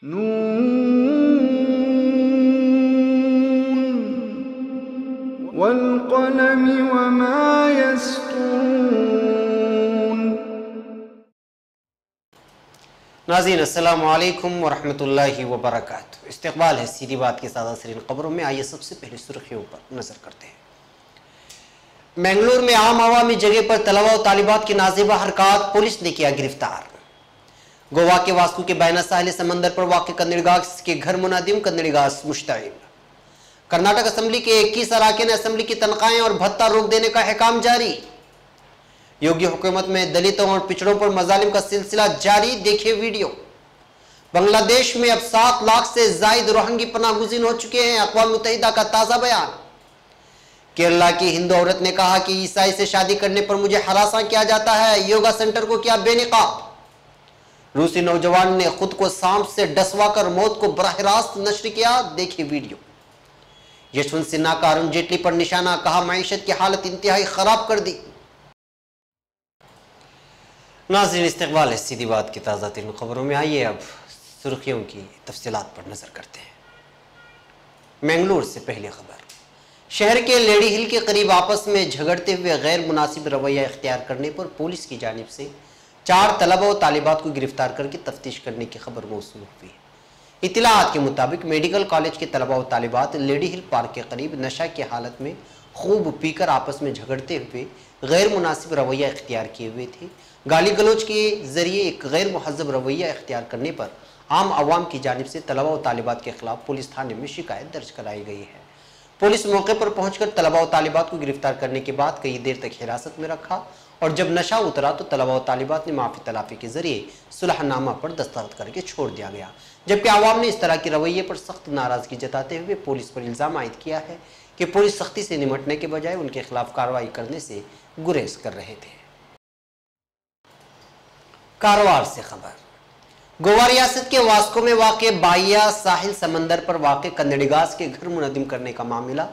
नून वल्क़लम वमा यस्तुरून। नाज़रीन अस्सलामु अलैकुम वरहमतुल्लाहि वबरकातुहू। इस्तक़बाल है सीधी बात की ताज़ा तरीन खबरों में। आइए सबसे पहले सुर्खियों पर नजर करते हैं। मैंगलोर में आम आवामी जगह पर तलबा और तालिबात की नाज़ेबा हरकत, पुलिस ने किया गिरफ्तार। गोवा के वास्को के बैना साहिल समंदर पर वाक़ कन्नड़ीगास के घर मुनादिम, कन्नड़ीगास मुश्तइल। कर्नाटक असम्बली के 21 अरकान असम्बली की तनख्वाहें और भत्ता रोक देने का अहकाम जारी। योगी हुकूमत में दलितों और पिछड़ों पर मजालिम का सिलसिला जारी, देखिए वीडियो। बांग्लादेश में अब 7 लाख से जायद रोहिंग्या पनाह गुज़ीर हो चुके हैं, अक़वाम मुत्तहिदा का ताज़ा बयान। केरला की हिंदू औरत ने कहा कि ईसाई से शादी करने पर मुझे हरासा किया जाता है, योगा सेंटर को किया बेनिकाब। रूसी नौजवान ने खुद को सांप से डसवाकर मौत को बराह रास्त नश्र किया, देखिए वीडियो। यशवंत सिन्हा का अरुण जेटली पर निशाना, कहा मईशत की हालत इंतहाई खराब कर दी। नाज़रीन इस्तक़बाल है सीधी बात की ताज़ा तरीन खबरों में। आइए अब सुर्खियों की तफसीलात पर नजर करते हैं। मैंगलोर से पहली खबर। शहर के लेडी हिल के करीब आपस में झगड़ते हुए गैर मुनासिब रवैया इख्तियार करने पर पुलिस की जानिब से 4 तलबा और तालिबात को गिरफ्तार करके तफ्तीश करने की खबर मौसूल हुई है। इत्तलाआत के मुताबिक मेडिकल कॉलेज के तलबा और तालिबात लेडी हिल पार्क के करीब नशा की हालत में खूब पीकर आपस में झगड़ते हुए गैर मुनासिब रवैया इख्तियार किए हुए थे। गाली गलोच के जरिए एक गैर मुहज़्ज़ब रवैया इख्तियार करने पर आम आवाम की जानिब से तलबा और तालिबात के खिलाफ पुलिस थाने में शिकायत दर्ज कराई गई है। पुलिस मौके पर पहुंचकर तलबा और तालिबात को गिरफ्तार करने के बाद कई देर तक हिरासत में रखा और जब नशा उतरा तो तलबा और तालिबात ने माफ़ी तलाफी के जरिए सुलहनामा पर दस्तखत करके छोड़ दिया गया। जबकि आवाम ने इस तरह के रवैये पर सख्त नाराजगी जताते हुए पुलिस पर इल्ज़ाम आयद किया है कि पुलिस सख्ती से निमटने के बजाय उनके खिलाफ कार्रवाई करने से गुरेज कर रहे थे। कारोबार से खबर। गोवा रियासत के वास्को में वाक़ बाहिया साहिल समंदर पर वाक़ कन्नड़ीगास के घर मुनद्दिम करने का मामला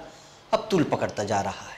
अब तूल पकड़ता जा रहा है।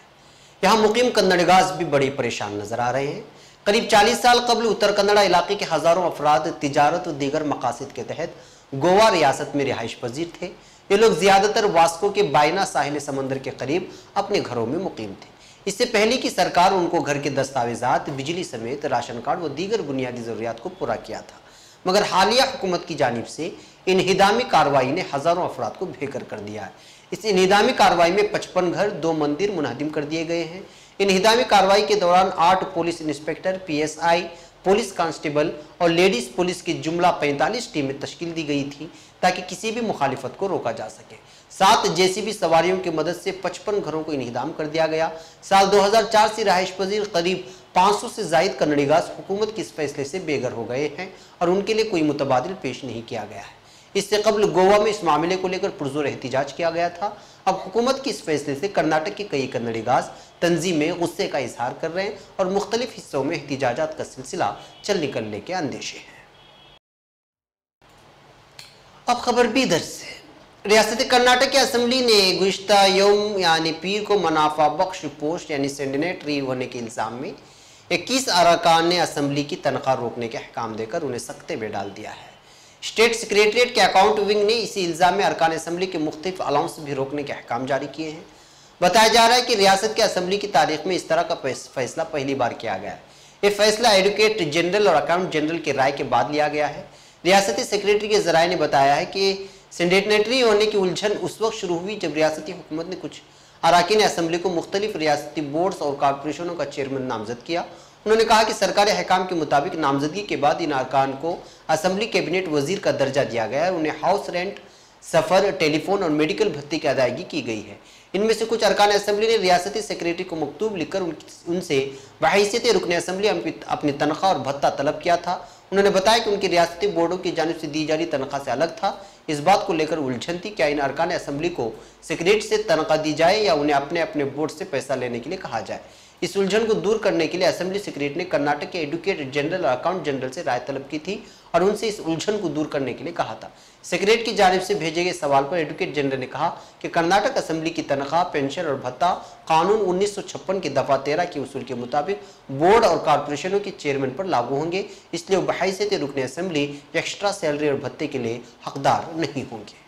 यहाँ मुकीम कन्नड़ीगास भी बड़े परेशान नजर आ रहे हैं। करीब 40 साल कबल उत्तर कन्नड़ा इलाके के हजारों अफराद तिजारत और दीगर मकासद के तहत गोवा रियासत में रिहाइश पजीर थे। ये लोग ज्यादातर वास्को के बायना साहिल समंदर के करीब अपने घरों में मुकीम थे। इससे पहले की सरकार उनको घर के दस्तावेजात, बिजली समेत राशन कार्ड व दीगर बुनियादी जरूरियात को पूरा किया था, मगर हालिया हुकूमत की जानिब से इनहिदामी कार्रवाई ने हजारों अफराद को बेघर कर दिया है। इस इनहिदामी कार्रवाई में 55 घर, 2 मंदिर मुनहदिम कर दिए गए हैं। इनहिदामी कार्रवाई के दौरान 8 police inspector, PSI, police constable और लेडीज पुलिस की जुमला 45 टीमें तश्कील दी गई थी ताकि किसी भी मुखालिफत को रोका जा सके। 7 JCB सवारियों की मदद से 55 घरों को इनहिदाम कर दिया गया। साल 2004 से रहायश पजीर करीब 500 से जायद कन्नड़ीगास हुकूमत के इस फैसले से बेघर हो गए हैं और उनके लिए कोई मुतबादिल पेश नहीं किया गया है। इससे कबल गोवा में इस मामले को लेकर पुरजोर एहतिजाज किया गया था। अब हुकूमत के इस फैसले से कर्नाटक के कई कन्नड़ीगास तंजीमें गुस्से का इजहार कर रहे हैं और मुख्तलिफ हिस्सों में एहतिजाजात का सिलसिला चल निकलने के अंदेशे हैं। अब खबर बीदर से। रियासत कर्नाटक की असम्बली ने गुज़िश्ता यौम यानी पीर को मुनाफा बख्श पोस्ट यानी सेंडिनेटरी होने के इल्ज़ाम में 21 अरकान ने असम्बली की तनख्वाह रोकने के अहकाम देकर उन्हें सख्ते में डाल दिया है। स्टेट सेक्रेटरीट के अकाउंट विंग ने इसी इल्ज़ाम में अरकान असम्बली के मुख्तलिफ अलाउंस भी रोकने के अहकाम जारी किए हैं। बताया जा रहा है कि रियासत के असम्बली की तारीख में इस तरह का फैसला पहली बार किया गया है। ये फैसला एडवोकेट जनरल और अकाउंट जनरल की राय के बाद लिया गया है। रियासती सेक्रेटरी के जराये ने बताया है कि सेंडिनेटरी होने की उलझन उस वक्त शुरू हुई जब रियासती हुकूमत ने कुछ अरकान असम्बली को मुख्तलिफ रियासती बोर्ड्स और कॉरपोरेशनों का चेयरमैन नामजद किया। उन्होंने कहा कि सरकारी अहकाम के मुताबिक नामजदगी के बाद इन अरकान को असम्बली कैबिनेट वजीर का दर्जा दिया गया है। उन्हें हाउस रेंट, सफ़र, टेलीफोन और मेडिकल भत्ते की अदायगी की गई है। इनमें से कुछ अरकान असम्बली ने रियासती सेक्रेटरी को मकतूब लिखकर उनसे बहैसियत रुकन असम्बली अपनी तनख्वाह और भत्ता तलब किया था। उन्होंने बताया कि उनकी रियासती बोर्डों की जानिब से दी जा रही तनख्वाह से अलग था। इस बात को लेकर उलझन थी, क्या इन अरकान असम्बली को सेक्रेटरी से तनख्वाह दी जाए या उन्हें अपने अपने बोर्ड से पैसा लेने के लिए कहा जाए। इस उलझन को दूर करने के लिए असेंबली सेक्रेटरी ने कर्नाटक के एडवोकेट जनरल और अकाउंट जनरल से राय तलब की थी और उनसे इस उलझन को दूर करने के लिए कहा था। सेक्रेटरी की जानिब से भेजे गए सवाल पर एडवोकेट जनरल ने कहा कि कर्नाटक असेंबली की तनख्वाह, पेंशन और भत्ता कानून 1956 की दफा 13 के उसूल के मुताबिक बोर्ड और कारपोरेशनों के चेयरमैन पर लागू होंगे, इसलिए वो बहैसियत रुकने असेंबली एक्स्ट्रा सैलरी और भत्ते के लिए हकदार नहीं होंगे।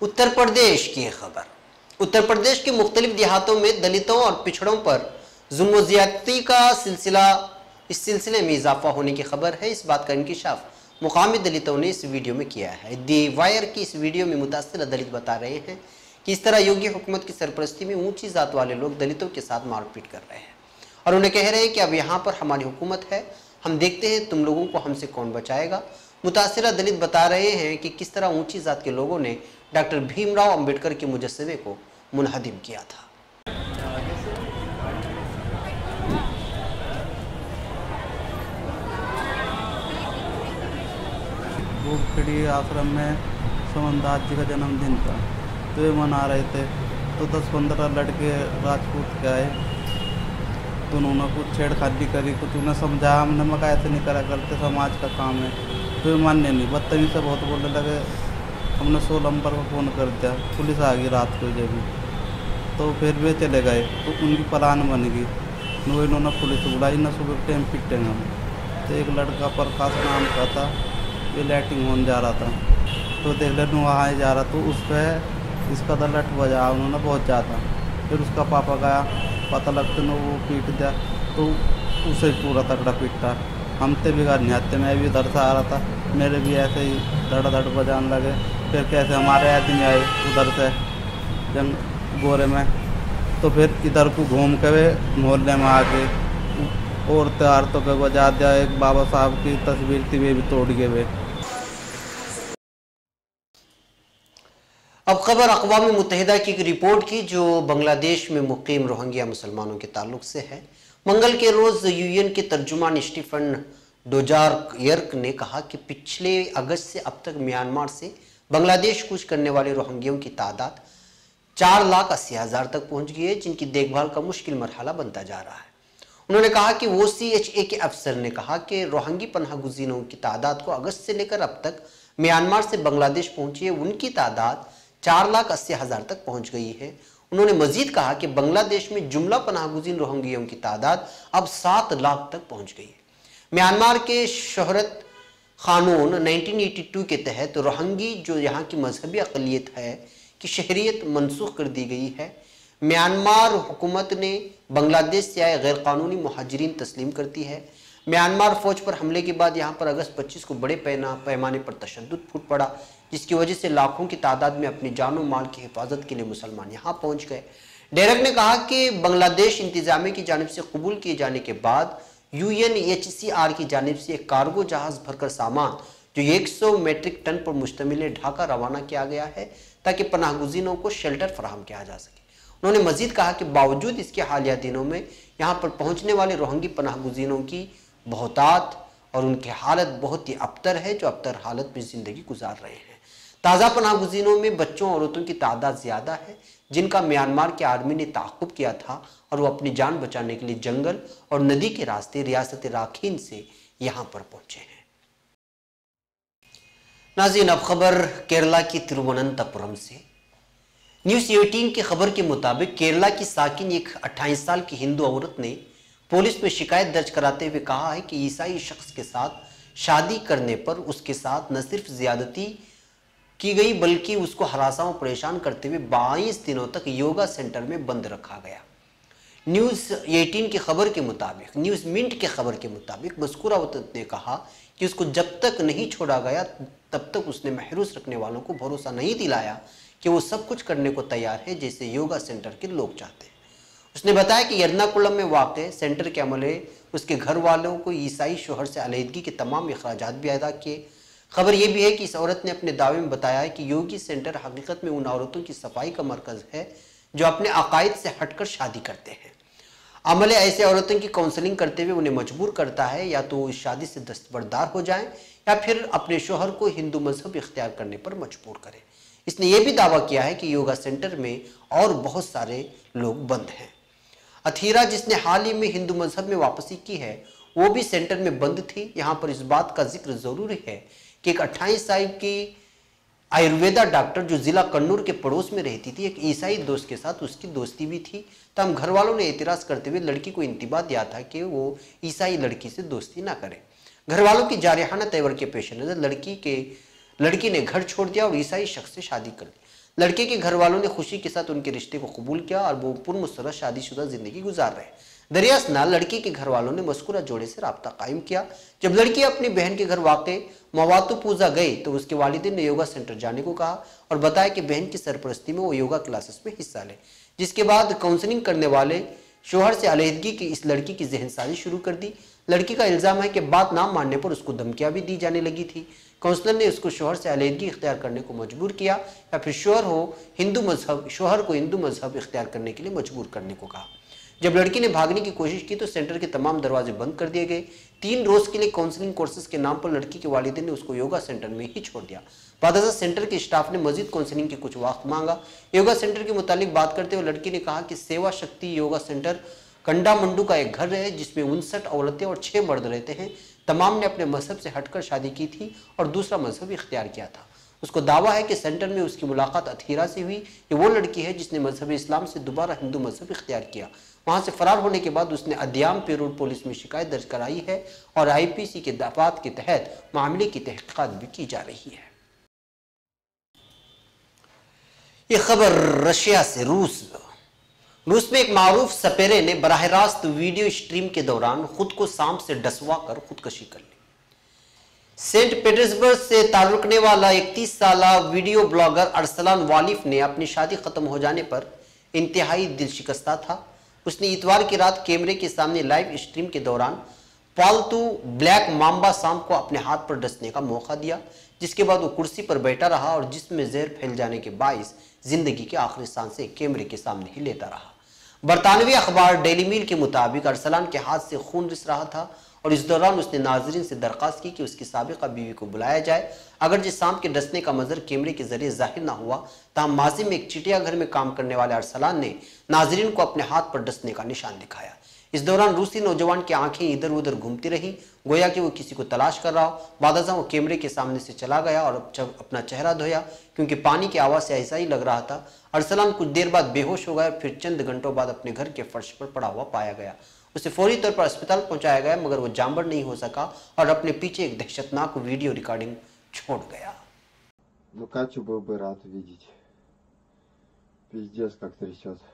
उत्तर प्रदेश की खबर। उत्तर प्रदेश के मुख्तलिफ देहातों में दलितों और पिछड़ों पर जुल्म व ज्यादती का इस सिलसिले में इजाफा होने की खबर है। इस बात का इंकिशाफ मुकामी दलितों ने इस वीडियो में किया है। दी वायर की इस वीडियो में मुतासिर दलित बता रहे हैं कि इस तरह योगी हुकूमत की सरपरस्ती में ऊंची जात वाले लोग दलितों के साथ मारपीट कर रहे हैं और उन्हें कह रहे हैं कि अब यहाँ पर हमारी हुकूमत है, हम देखते हैं तुम लोगों को हमसे कौन बचाएगा। मुतासिरा दलित बता रहे हैं कि किस तरह ऊंची जात के लोगों ने डॉक्टर भीमराव अंबेडकर के मुजस्समे को मुनहदिम किया था। भूखड़ी आश्रम में सोमनदास जी का जन्मदिन था तो ये मना रहे थे, तो 10-15 लड़के राजपूत के आए तो उन्होंने कुछ छेड़खानी करी, कुछ उन्हें समझाया, हमने मका ऐसे नहीं करा करते, समाज का काम है, तो ये मानने नहीं, बदतमीजी से बहुत बोलने लगे। हमने 16 नंबर पर फ़ोन कर दिया, पुलिस आ गई रात को जब, तो फिर वे चले गए, तो उनकी प्लान बन गई, वो इन्होंने पुलिस बुलाई ना, सुबह टाइम पिटेंगे हम। तो एक लड़का प्रकाश नाम का था, ये लैटिंग होने जा रहा था, तो देख ले वहाँ ही जा रहा, तो उस पर इसका तो लट बजा उन्होंने बहुत ज़्यादा। फिर उसका पापा गया, पता लगते न वो पीट दिया, तो उसे पूरा तगड़ा पीटा। हम ते भी घर नहीं आते, मैं भी इधर से आ रहा था, मेरे भी ऐसे ही धड़ धड़ बजाने लगे। फिर कैसे हमारे आदमी आए उधर से जंग गोरे में, तो फिर इधर को घूम के वे मोहल्ले में आके और औरतों पे बजा दिया। एक बाबा साहब की तस्वीर थी, वे भी तोड़ गए वे। अब खबर अक़वाम मुत्तहिदा की एक रिपोर्ट की जो बांग्लादेश में मुकीम रोहिंग्या मुसलमानों के ताल्लुक से है। मंगल के रोज़ यूएन के तर्जुमान स्टीफन डुजार्क ने कहा कि पिछले अगस्त से अब तक म्यांमार से बांग्लादेश कूच करने वाले रोहिंग्यों की तादाद 4,80,000 तक पहुंच गई है, जिनकी देखभाल का मुश्किल मरहला बनता जा रहा है। उन्होंने कहा कि OCHA के अफसर ने कहा कि रोहिंगी पनाह गुज़ीरों की तादाद को अगस्त से लेकर अब तक म्यांमार से बांग्लादेश पहुंची है, उनकी तादाद 4,80,000 तक पहुंच गई है। उन्होंने मजीद कहा कि बांग्लादेश में जुमला पनाहगुज़ीन रोहिंग्यों की तादाद अब 7 लाख तक पहुंच गई है। म्यांमार के शोहरत कानून 1982 के तहत रोहिंगी जो यहाँ की मजहबी अक़लियत है कि शहरियत मनसूख कर दी गई है। म्यांमार हुकूमत ने बांग्लादेश से आए गैर कानूनी मुहाजिरीन तस्लीम करती है। म्यांमार फौज पर हमले के बाद यहाँ पर अगस्त 25 को बड़े पैमाने पर तशद्दुद फूट पड़ा, जिसकी वजह से लाखों की तादाद में अपनी जान और माल की हिफाजत के लिए मुसलमान यहाँ पहुँच गए। डेरेक ने कहा कि बांग्लादेश इंतजामिया की जानिब से कबूल किए जाने के बाद UNHCR की जानिब से एक कार्गो जहाज़ भरकर सामान जो 100 मेट्रिक टन पर मुश्तमिल है ढाका रवाना किया गया है ताकि पनाहगुज़ीनों को शेल्टर फराहम किया जा सके। उन्होंने मजीद कहा कि बावजूद इसके हालिया दिनों में यहाँ पर पहुँचने वाले रोहिंगी पनाहगुज़ीनों की बहुतात और उनकी हालत बहुत ही अबतर है, जो अबतर हालत में ज़िंदगी गुजार रहे हैं। ताज़ा पनाहगुज़ीनों में बच्चों और औरतों की तादाद ज़्यादा है, जिनका म्यांमार के आर्मी ने ताक़ुब किया था और वो अपनी जान बचाने के लिए जंगल और नदी के रास्ते रियासत राखीन से यहाँ पर पहुँचे हैं। नाज़रीन, अब खबर केरला की तिरुवनंतपुरम से। न्यूज़ 18 की खबर के मुताबिक केरला की साकिन एक 28 साल की हिंदू औरत ने पुलिस में शिकायत दर्ज कराते हुए कहा है कि ईसाई शख्स के साथ शादी करने पर उसके साथ न सिर्फ ज्यादती की गई बल्कि उसको हरासा और परेशान करते हुए 22 दिनों तक योगा सेंटर में बंद रखा गया। न्यूज़ 18 की खबर के मुताबिक, न्यूज़ मिंट की खबर के मुताबिक मज़कूरा औरत ने कहा कि उसको जब तक नहीं छोड़ा गया तब तक उसने महरूस रखने वालों को भरोसा नहीं दिलाया कि वो सब कुछ करने को तैयार है जैसे योगा सेंटर के लोग चाहते हैं। उसने बताया कि एर्नाकुलम में वाक़ सेंटर के अमले उसके घर वालों को ईसाई शोहर से अलहदगी के तमाम अखराजात भी अदा किए। खबर यह भी है कि इस औरत ने अपने दावे में बताया है कि योगी सेंटर हकीकत में उन औरतों की सफाई का मरकज़ है जो अपने अकायद से हटकर शादी करते हैं। अमले ऐसे औरतों की काउंसलिंग करते हुए उन्हें मजबूर करता है या तो इस शादी से दस्तबरदार हो जाएं या फिर अपने शोहर को हिंदू मजहब इख्तियार करने पर मजबूर करें। इसने यह भी दावा किया है कि योगा सेंटर में और बहुत सारे लोग बंद हैं। अथीरा, जिसने हाल ही में हिंदू मजहब में वापसी की है, वो भी सेंटर में बंद थी। यहाँ पर इस बात का जिक्र जरूरी है कि एक 28 साल की आयुर्वेदा डॉक्टर जो जिला कन्नूर के पड़ोस में रहती थी, एक ईसाई दोस्त के साथ उसकी दोस्ती भी थी। तब घर वालों ने एतराज करते हुए लड़की को इंतिबा दिया था कि वो ईसाई लड़की से दोस्ती ना करे। घर वालों की जारहाना तेवर के पेश नजर लड़की ने घर छोड़ दिया और ईसाई शख्स से शादी कर ली। लड़के के घर वालों ने खुशी के साथ उनके रिश्ते को कबूल किया और वो पुरमसरत शादीशुदा जिंदगी गुजार रहे। दरियासना लड़की के घर वालों ने मस्कुरा जोड़े से राब्ता कायम किया। जब लड़की अपनी बहन के घर वाक़े मवातुपूजा गई तो उसके वालिदैन ने योगा सेंटर जाने को कहा और बताया कि बहन की सरपरस्ती में वो योगा क्लासेस में हिस्सा ले। जिसके बाद काउंसलिंग करने वाले शोहर से अलहदगी की इस लड़की की जहनसाजी शुरू कर दी। लड़की का इल्जाम है कि बात ना मानने पर उसको धमकियां भी दी जाने लगी थी। काउंसलर ने उसको शोहर से अलहदगी इख्तियार करने को मजबूर किया या फिर शोहर को हिंदू मजहब इख्तियार करने के लिए मजबूर करने को कहा। जब लड़की ने भागने की कोशिश की तो सेंटर के तमाम दरवाजे बंद कर दिए गए। 3 रोज के लिए काउंसलिंग कोर्सेज के नाम पर लड़की के वालिदैन ने उसको योगा सेंटर में ही छोड़ दिया। बादशाह सेंटर के स्टाफ ने मजीद काउंसलिंग की कुछ वक्त मांगा। योगा सेंटर के मुतालिक बात करते हुए लड़की ने कहा कि सेवा शक्ति योगा सेंटर कंडामंडू का एक घर है जिसमें 59 औरतें और 6 मर्द रहते हैं। तमाम ने अपने मजहब से हटकर शादी की थी और दूसरा मजहब इख्तियार किया था। उसको दावा है कि सेंटर में उसकी मुलाकात अथीरा से हुई। ये वो लड़की है जिसने मजहब इस्लाम से दोबारा हिंदू मजहब इख्तियार किया। वहां से फरार होने के बाद उसने अद्याम पेरोल पुलिस में शिकायत दर्ज कराई है और आईपीसी के दफात के तहत मामले की तहकीकात भी की जा रही है। ये खबर रशिया से। रूस में एक मारूफ सपेरे ने बराह रास्त वीडियो स्ट्रीम के दौरान खुद को सांप से डसवा कर खुदकशी कर ली। सेंट पीटर्सबर्ग से ताल्लुक रखने वाला 31 साल वीडियो ब्लॉगर अरसलान वालिफ ने अपनी शादी खत्म हो जाने पर इंतहाई दिल शिकस्ता था। उसने इतवार की रात कैमरे के सामने लाइव स्ट्रीम के दौरान पालतू ब्लैक माम्बा सांप को अपने हाथ पर डसने का मौका दिया, जिसके बाद वो कुर्सी पर बैठा रहा और जिस्म में जहर फैल जाने के बाइस जिंदगी के आखिरी सांसें कैमरे के सामने ही लेता रहा। बरतानवी अखबार डेली मील के मुताबिक अरसलान के हाथ से खून रिस रहा था और इस दौरान उसने नाजरीन से दरख्वास्त की कि उसकी साबिका बीवी को बुलाया जाए। अगर जिस सांप के डसने का मंजर कैमरे के जरिए जाहिर ना हुआ तब माजी में एक चिड़ियाघर में काम करने वाले अरसलान ने नाजरीन को अपने हाथ पर डसने का निशान दिखाया। इस दौरान रूसी नौजवान की आंखें इधर उधर घूमती रही, गोया कि वो किसी को तलाश कर रहा हो। बादशाह वो कैमरे के सामने से चला गया और अपना चेहरा धोया क्योंकि पानी की आवाज़ से ऐसा ही लग रहा था। अरसलान कुछ देर बाद बेहोश हो गया, फिर चंद घंटों बाद अपने घर के फर्श पर पड़ा हुआ पाया गया। उसे फौरी तौर पर अस्पताल पहुंचाया गया मगर वो जामबर नहीं हो सका और अपने पीछे एक दहशतनाक वीडियो रिकॉर्डिंग छोड़ गया। Ну, Катю был бы рад видеть. Пиздец, как трясет.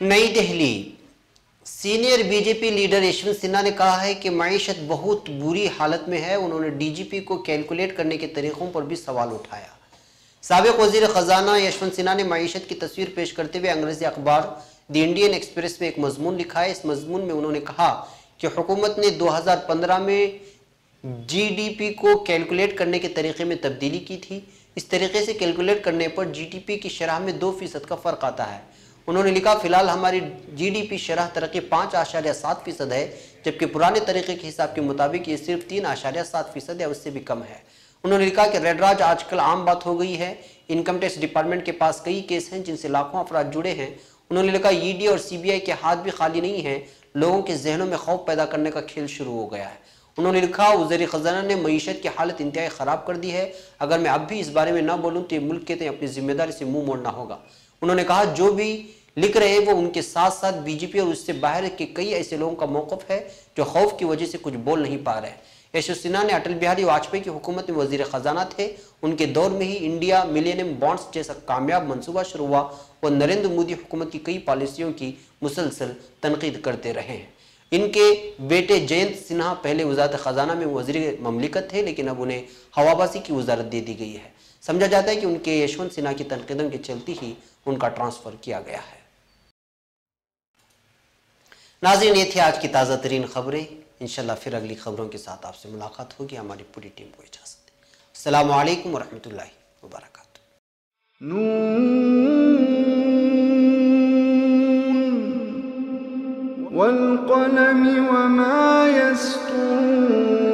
नई Delhi. Senior BJP leader Yashwant Sinha ने कहा है कि मईशत बहुत बुरी हालत में है। उन्होंने डीजीपी को कैलकुलेट करने के तरीकों पर भी सवाल उठाया। साबिक वजीर खजाना यशवंत सिन्हा ने मईशत की तस्वीर पेश करते हुए अंग्रेजी अखबार द इंडियन एक्सप्रेस में एक मजमून लिखा है। इस मजमून में उन्होंने कहा कि हुकूमत ने 2015 में जीडीपी को कैलकुलेट करने के तरीके में तब्दीली की थी। इस तरीके से कैलकुलेट करने पर जीडीपी की शरह में 2% का फर्क आता है। उन्होंने लिखा, फिलहाल हमारी जीडीपी शरह तरक्की 5.7% है, जबकि पुराने तरीके के हिसाब के मुताबिक ये सिर्फ 3.7% या उससे भी कम है। उन्होंने लिखा कि रेडराज आजकल आम बात हो गई है। इनकम टैक्स डिपार्टमेंट के पास कई केस हैं जिनसे लाखों अफराद जुड़े हैं। उन्होंने लिखा, ईडी और सीबीआई के हाथ भी खाली नहीं है, लोगों के जहनों में खौफ पैदा करने का खेल शुरू हो गया है। उन्होंने लिखा, वज़ीर ख़ज़ाना ने मईशत की हालत इंतहाई ख़राब कर दी है। अगर मैं अब भी इस बारे में ना बोलूँ तो ये मुल्क के तय अपनी जिम्मेदारी से मुंह मोड़ना होगा। उन्होंने कहा, जो भी लिख रहे हैं वो उनके साथ साथ बीजेपी और उससे बाहर के कई ऐसे लोगों का मौक़िफ़ है जो खौफ की वजह से कुछ बोल नहीं पा रहे। यशवंत सिन्हा ने अटल बिहारी वाजपेयी की हुकूमत में वज़ीर ख़ज़ाना थे। उनके दौर में ही इंडिया मिलेनियम बॉन्ड्स जैसा कामयाब मंसूबा शुरू हुआ। वो नरेंद्र मोदी हुकूमत की कई पॉलिसियों की मुसलसल तनकीद करते रहे हैं। इनके बेटे जयंत सिन्हा पहले वज़ारत ख़ज़ाना में वज़ीर ममलिकत थे, लेकिन अब उन्हें हवाबाजी की वज़ारत दे दी गई है। समझा जाता है कि उनके यशवंत सिन्हा की तनकीदों के चलते ही उनका ट्रांसफ़र किया गया है। नाज़रीन, ये थी आज की ताज़ा तरीन खबरें। इंशाल्लाह फिर अगली खबरों के साथ आपसे मुलाकात होगी। हमारी पूरी टीम को इजाज़त दें। अस्सलामु अलैकुम वरहमतुल्लाहि वबरकातुहू। नून वल क़लमि वमा यस्तूरून।